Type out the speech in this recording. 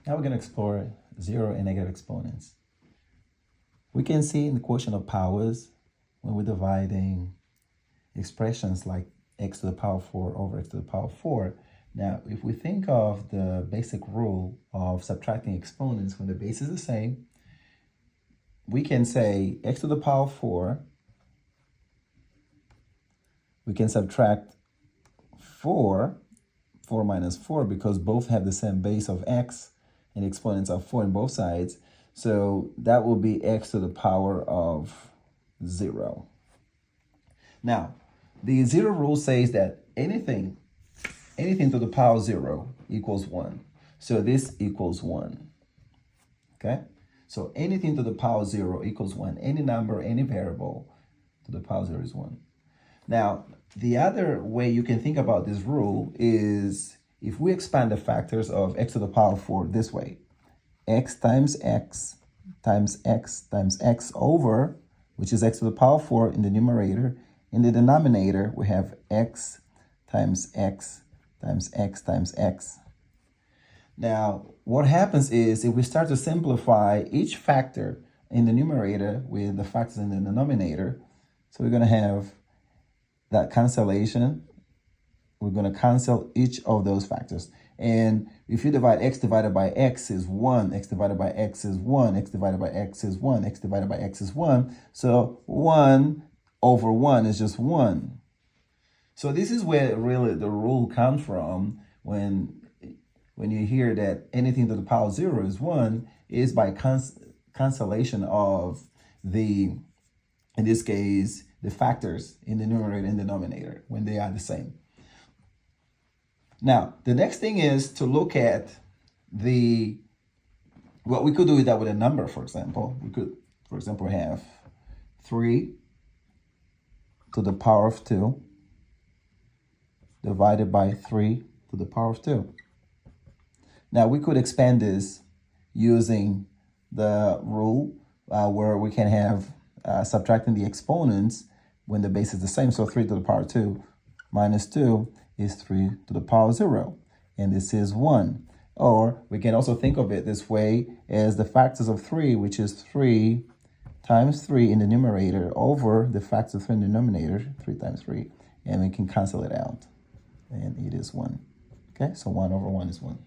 Now we're going to explore zero and negative exponents. We can see in the quotient of powers when we're dividing expressions like x to the power 4 over x to the power 4. Now, if we think of the basic rule of subtracting exponents when the base is the same, we can say x to the power 4, we can subtract 4 minus 4 because both have the same base of x and the exponents are 4 on both sides. So that will be x to the power of 0. Now, the zero rule says that anything to the power 0 equals 1. So this equals 1. Okay? So anything to the power 0 equals 1. Any number, any variable to the power 0 is 1. Now, the other way you can think about this rule is if we expand the factors of x to the power 4 this way, x times x times x times x over, which is x to the power 4 in the numerator. In the denominator, we have x times x times x times x. Now, what happens is if we start to simplify each factor in the numerator with the factors in the denominator, so we're going to have that cancellation. We're going to cancel each of those factors. And if you divide x divided by x is 1, x divided by x is 1, x divided by x is 1, x divided by x is 1. So 1 over 1 is just 1. So this is where really the rule comes from when you hear that anything to the power 0 is 1, is by cancellation of the, in this case, the factors in the numerator and denominator when they are the same. Now, the next thing is to look at what we could do with that with a number, for example. We could, for example, have 3 to the power of 2 divided by 3 to the power of 2. Now, we could expand this using the rule where we can have subtracting the exponents when the base is the same. So 3 to the power 2 minus 2 is 3 to the power 0. And this is 1. Or we can also think of it this way as the factors of 3, which is 3 times 3 in the numerator over the factor of 3 in the denominator, 3 times 3. And we can cancel it out. And it is 1. Okay, so 1 over 1 is 1.